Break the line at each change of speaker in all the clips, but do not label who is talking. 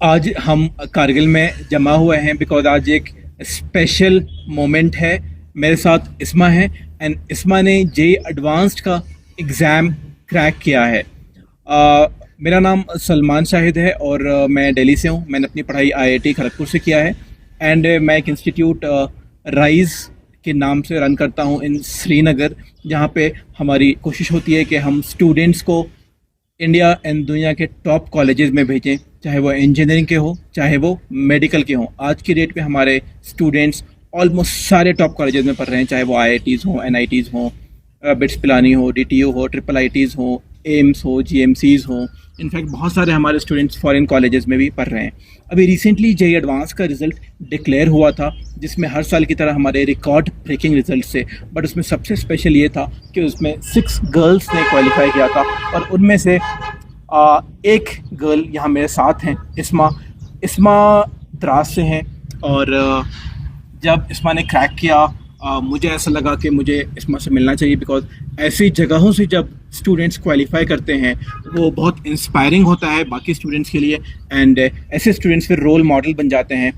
आज हम कारगिल में जमा हुए हैं बिकॉज आज एक स्पेशल मोमेंट है। मेरे साथ इस्मा है एंड इस्मा ने जे एडवांस्ड का एग्ज़ाम क्रैक किया है। मेरा नाम सलमान शाहिद है और मैं दिल्ली से हूँ। मैंने अपनी पढ़ाई आईआईटी खड़गपुर से किया है एंड मैं एक इंस्टीट्यूट राइज के नाम से रन करता हूँ इन श्रीनगर, जहाँ पे हमारी कोशिश होती है कि हम स्टूडेंट्स को इंडिया एंड दुनिया के टॉप कॉलेजेस में भेजें, चाहे वो इंजीनियरिंग के हो चाहे वो मेडिकल के हों। आज की डेट में हमारे स्टूडेंट्स ऑलमोस्ट सारे टॉप कॉलेजेस में पढ़ रहे हैं, चाहे वो आईआईटीज़ हों, एनआईटीज़ हों, बिट्स पिलानी हो, डीटीयू हो, ट्रिपल आईटीज़ हों, एम्स हो, जीएमसीज़ हों। इनफैक्ट बहुत सारे हमारे स्टूडेंट्स फॉरेन कॉलेजेस में भी पढ़ रहे हैं। अभी रिसेंटली जेईई एडवांस का रिज़ल्ट डिक्लेयर हुआ था, जिसमें हर साल की तरह हमारे रिकॉर्ड ब्रेकिंग रिजल्ट से, बट उसमें सबसे स्पेशल ये था कि उसमें 6 गर्ल्स ने क्वालिफाई किया था और उनमें से एक गर्ल यहाँ मेरे साथ हैं, इस्मा द्रास से हैं। और जब इस्मा ने क्रैक किया मुझे ऐसा लगा कि मुझे इस्मा से मिलना चाहिए, बिकॉज ऐसी जगहों से जब स्टूडेंट्स क्वालिफाई करते हैं वो बहुत इंस्पायरिंग होता है बाकी स्टूडेंट्स के लिए एंड ऐसे स्टूडेंट्स फिर रोल मॉडल बन जाते हैं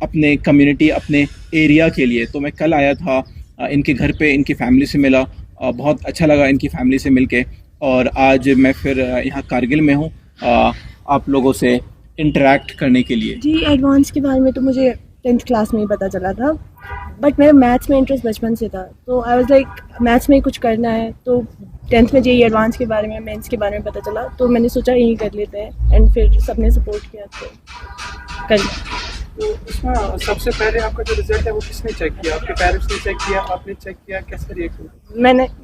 अपने कम्युनिटी, अपने एरिया के लिए। तो मैं कल आया था इनके घर पे, इनकी फैमिली से मिला, बहुत अच्छा लगा इनकी फैमिली से मिलके। और आज मैं फिर यहाँ कारगिल में हूँ आप लोगों से इंटरेक्ट करने के लिए।
जी एडवांस के बारे में तो मुझे 10th क्लास में ही पता चला था, बट मेरा मैथ्स में इंटरेस्ट बचपन से था, तो आई वाज लाइक मैथ्स में ही कुछ करना है। तो 10th में जेईई एडवांस के बारे में, मेंस के बारे में पता चला, तो मैंने सोचा यही कर लेते हैं एंड फिर सबने सपोर्ट किया तो कर लिया।
तो इसमें सबसे पहले आपका जो रिजल्ट है वो किसने चेक किया? आपके पेरेंट्स ने चेक किया, आपने चेक किया, कैसा रिएक्शन?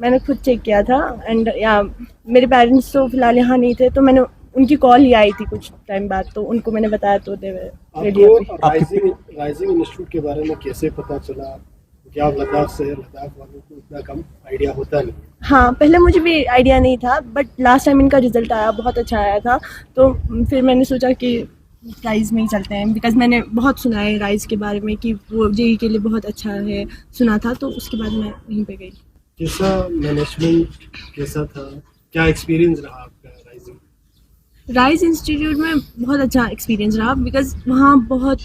मैंने खुद चेक किया था एंड या मेरे पेरेंट्स तो फिलहाल यहाँ नहीं थे, तो मैंने उनकी कॉल ही आई थी कुछ टाइम बाद, तो उनको मैंने बताया तो दे
आपको राइजिंग इंस्टीट्यूट के बारे में कैसे पता चला? क्या आप लद्दाख से, लद्दाख वालों को इतना कम आइडिया होता नहीं?
हाँ, पहले मुझे भी आइडिया नहीं था, बट लास्ट टाइम इनका रिजल्ट आया, बहुत अच्छा आया था, तो फिर मैंने सोचा कि राइज में ही चलते हैं, बिकॉज मैंने बहुत सुना है राइज के बारे में कि वो जेईई के लिए बहुत अच्छा है, सुना था, तो उसके बाद मैं वहीं पे गई।
कैसा मैनेजमेंट कैसा था, क्या एक्सपीरियंस रहा आपका
राइज इंस्टीट्यूट में? बहुत अच्छा एक्सपीरियंस रहा, बिकॉज वहाँ बहुत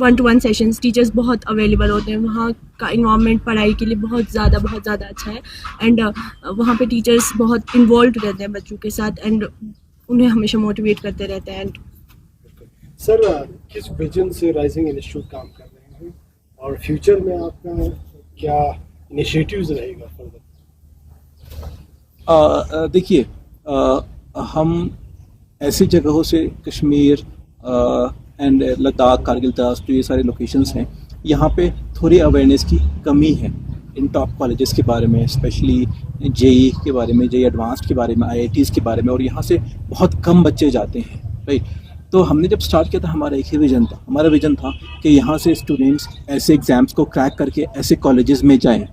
1-to-1 सेशंस, टीचर्स बहुत अवेलेबल होते हैं, वहाँ का इन्वायरमेंट पढ़ाई के लिए बहुत ज़्यादा अच्छा है एंड वहाँ पे टीचर्स बहुत इन्वॉल्व रहते हैं बच्चों के साथ एंड उन्हें हमेशा मोटिवेट करते रहते हैं।
सर, किस विजन से राइजिंग इंस्टीट्यूट काम कर रहे हैं और फ्यूचर में आपका क्या इनिशिएटिव्स रहेगा फर्दर?
देखिए, हम ऐसी जगहों से कश्मीर एंड लद्दाख, कारगिल, द्रास, जो ये सारे लोकेशंस हैं, यहाँ पे थोड़ी अवेयरनेस की कमी है इन टॉप कॉलेजेस के बारे में, स्पेशली जेईई के बारे में, जेईई एडवांस्ड के बारे में, आईआईटीज़ के बारे में, और यहाँ से बहुत कम बच्चे जाते हैं, राइट। तो हमने जब स्टार्ट किया था हमारा एक ही विज़न था, हमारा विज़न था कि यहाँ से स्टूडेंट्स ऐसे एग्ज़ाम्स को क्रैक करके ऐसे कॉलेजेस में जाएँ।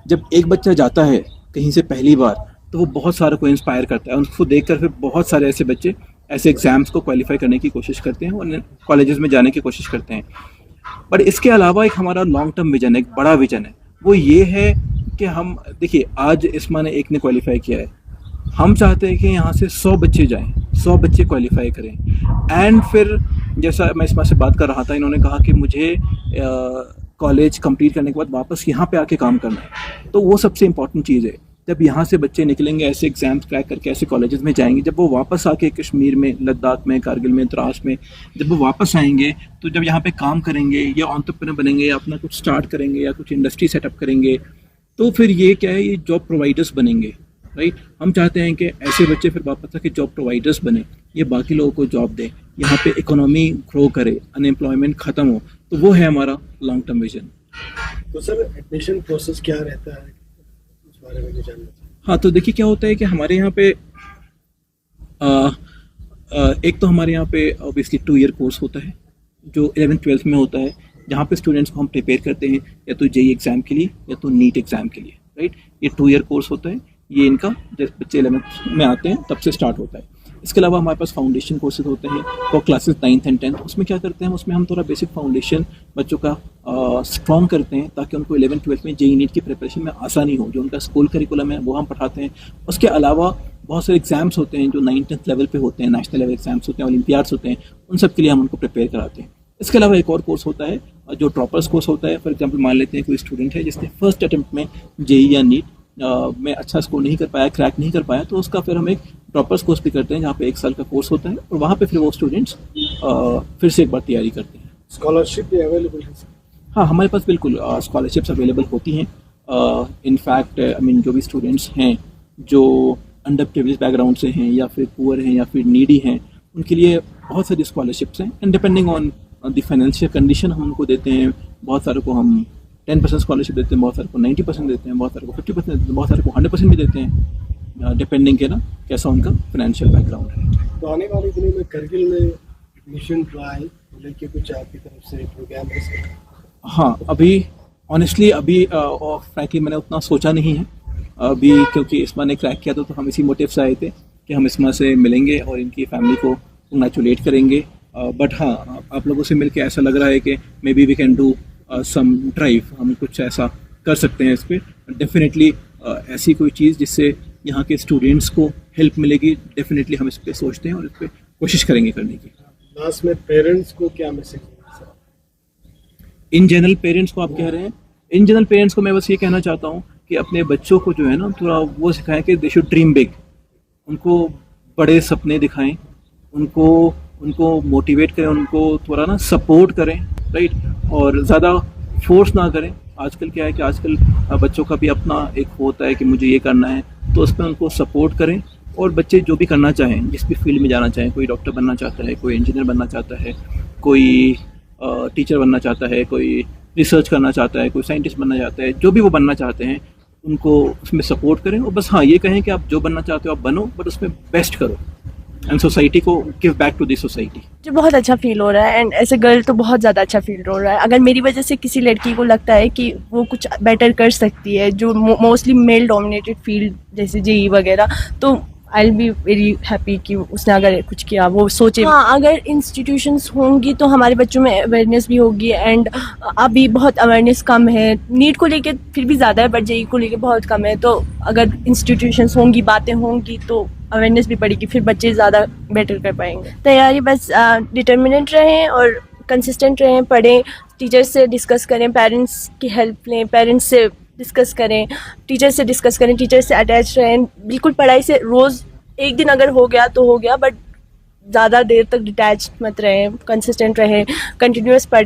जब एक बच्चा जाता है कहीं से पहली बार तो वो बहुत सारे को इंस्पायर करता है, उनको देखकर फिर बहुत सारे ऐसे बच्चे ऐसे एग्ज़ाम्स को क्वालिफाई करने की कोशिश करते हैं और कॉलेजेस में जाने की कोशिश करते हैं। बट इसके अलावा एक हमारा लॉन्ग टर्म विज़न है, एक बड़ा विज़न है, वो ये है कि हम देखिए, आज इस्मा ने एक ने क्वालिफाई किया है, हम चाहते हैं कि यहाँ से 100 बच्चे जाएँ, 100 बच्चे क्वालिफाई करें एंड फिर जैसा मैं इस्मा से बात कर रहा था, इन्होंने कहा कि मुझे कॉलेज कंप्लीट करने के बाद वापस यहाँ पे आके काम करना है, तो वो सबसे इम्पॉर्टेंट चीज़ है। जब यहाँ से बच्चे निकलेंगे, ऐसे एग्ज़ाम्स क्रैक करके ऐसे कॉलेजेस में जाएंगे, जब वो वापस आके कश्मीर में, लद्दाख में, कारगिल में, द्रास में जब वो वापस आएंगे, तो जब यहाँ पे काम करेंगे या एंटरप्रेन्योर बनेंगे या अपना कुछ स्टार्ट करेंगे या कुछ इंडस्ट्री सेटअप करेंगे, तो फिर ये क्या है, ये जॉब प्रोवाइडर्स बनेंगे, राइट। हम चाहते हैं कि ऐसे बच्चे फिर वापस आके जॉब प्रोवाइडर्स बने, ये बाकी लोगों को जॉब दें, यहाँ पे इकोनॉमी ग्रो करे, अनएम्प्लॉयमेंट ख़त्म हो, तो वो है हमारा लॉन्ग टर्म विजन।
तो सर, एडमिशन प्रोसेस क्या रहता है, उस बारे में जानना चाहिए।
हाँ, तो देखिए क्या होता है कि हमारे यहाँ पे एक तो हमारे यहाँ पे ऑब्वियसली 2 ईयर कोर्स होता है जो 11th-12th में होता है, जहाँ पे स्टूडेंट्स को हम प्रिपेयर करते हैं या तो जेईई एग्ज़ाम के लिए या तो नीट एग्ज़ाम के लिए, राइट। ये 2 ईयर कोर्स होता है, ये इनका जब बच्चे 11th में आते हैं तब से स्टार्ट होता है। इसके अलावा हमारे पास फाउंडेशन कोर्सेज होते हैं for classes 9th and 10th। उसमें क्या करते हैं, उसमें हम थोड़ा बेसिक फाउंडेशन बच्चों का स्ट्रॉन्ग करते हैं ताकि उनको 11th-12th में जेईई नीट की प्रिपरेशन में आसानी हो। जो उनका स्कूल करिकुलम है वो हम पढ़ाते हैं। उसके अलावा बहुत सारे एग्जाम्स होते हैं जो 9th-10th लेवल पे होते हैं, नेशनल लेवल एग्जाम्स होते हैं, ओलंपियाड्स होते हैं, उन सब के लिए हम उनको प्रिपेयर कराते हैं। इसके अलावा एक और कोर्स होता है जो ड्रॉपर्स कोर्स होता है। फॉर एग्जांपल मान लेते हैं कोई स्टूडेंट है जिसने फर्स्ट अटेम्प्ट में जेई या नीट में अच्छा स्कोर नहीं कर पाया, क्रैक नहीं कर पाया, तो उसका फिर हम एक ड्रॉपर्स कोर्स भी करते हैं जहाँ पे 1 साल का कोर्स होता है और वहाँ पे फिर वो स्टूडेंट्स फिर से एक बार तैयारी करते हैं।
स्कॉलरशिप भी अवेलेबल है सर?
हाँ, हमारे पास बिल्कुल स्कॉलरशिप्स अवेलेबल होती हैं। इनफैक्ट आई मीन जो भी स्टूडेंट्स हैं जो अंडर प्रिविलेज बैकग्राउंड से हैं या फिर पुअर हैं या फिर नीडी हैं, उनके लिए बहुत सारी स्कॉलरशिप्स हैं and depending on the financial condition हम उनको देते हैं। बहुत सारे को हम 10% स्कॉलरशिप देते हैं, बहुत सारे को 90% देते हैं, बहुत सारे को 50% देते हैं, बहुत सारे को 100% भी देते हैं, डिपेंडिंग है ना कैसा उनका फाइनेंशियल बैकग्राउंड है।
तो आने वाले दिनों में करगिल में एडमिशन ड्राइव लेके कुछ आपकी तरफ से प्रोग्राम है सर?
हाँ, अभी ऑनेस्टली अभी फ्रैंकली मैंने उतना सोचा नहीं है अभी, क्योंकि इस्मा ने क्रैक किया तो हम इसी मोटिव से आए थे कि हम इस्मा से मिलेंगे और इनकी फैमिली को कंग्रेचुलेट करेंगे। बट हाँ, आप लोगों से मिलके ऐसा लग रहा है कि maybe we can do some drive, हम कुछ ऐसा कर सकते हैं इस पर। डेफिनेटली ऐसी कोई चीज़ जिससे यहाँ के स्टूडेंट्स को हेल्प मिलेगी, डेफिनेटली हम इस पर सोचते हैं और इस पर कोशिश करेंगे करने की।
लास्ट में पेरेंट्स को क्या मैसेज देंगे सर?
इन जनरल पेरेंट्स को आप कह रहे हैं? इन जनरल पेरेंट्स को मैं बस ये कहना चाहता हूँ कि अपने बच्चों को जो है ना थोड़ा वो सिखाएं कि दे शुड ड्रीम बिग, उनको बड़े सपने दिखाएं, उनको मोटिवेट करें, उनको थोड़ा ना सपोर्ट करें, राइट, और ज़्यादा फोर्स ना करें। आजकल क्या है कि आजकल बच्चों का भी अपना एक होता है कि मुझे ये करना है, तो उस पर उनको सपोर्ट करें। और बच्चे जो भी करना चाहें, जिस भी फील्ड में जाना चाहें, कोई डॉक्टर बनना चाहता है, कोई इंजीनियर बनना चाहता है, कोई टीचर बनना चाहता है, कोई रिसर्च करना चाहता है, कोई साइंटिस्ट बनना चाहता है, जो भी वो बनना चाहते हैं उनको उसमें सपोर्ट करें। और बस हाँ, ये कहें कि आप जो बनना चाहते हो आप बनो, बट उसमें बेस्ट करो एंड सोसाइटी को give back to the society.
मुझे बहुत अच्छा फील हो रहा है एंड एज ए गर्ल तो बहुत ज़्यादा अच्छा फील हो रहा है। अगर मेरी वजह से किसी लड़की को लगता है कि वो कुछ बेटर कर सकती है, जो मोस्टली मेल डोमिनेटेड फील्ड जैसे जेई वगैरह, तो I will be very happy कि उसने अगर कुछ किया, वो सोचे। हाँ, अगर इंस्टीट्यूशंस होंगी तो हमारे बच्चों में अवेयरनेस भी होगी एंड अभी बहुत अवेयरनेस कम है। नीट को लेके फिर भी ज़्यादा है बट जेई को लेके बहुत कम है। तो अगर इंस्टीट्यूशंस होंगी, बातें होंगी तो अवेयरनेस भी बढ़ेगी, फिर बच्चे ज़्यादा बेटर कर पाएंगे। तैयारी बस डिटर्मिनेंट रहें और कंसिस्टेंट रहें, पढ़ें, टीचर्स से डिस्कस करें, पेरेंट्स की हेल्प लें, पेरेंट्स से डिस्कस करें, टीचर से डिस्कस करें, टीचर से अटैच रहें। बिल्कुल पढ़ाई से रोज़ एक दिन अगर हो गया तो हो गया, बट ज़्यादा देर तक डिटैच मत रहें, कंसिस्टेंट रहें, कंटिन्यूअस पढ़ें।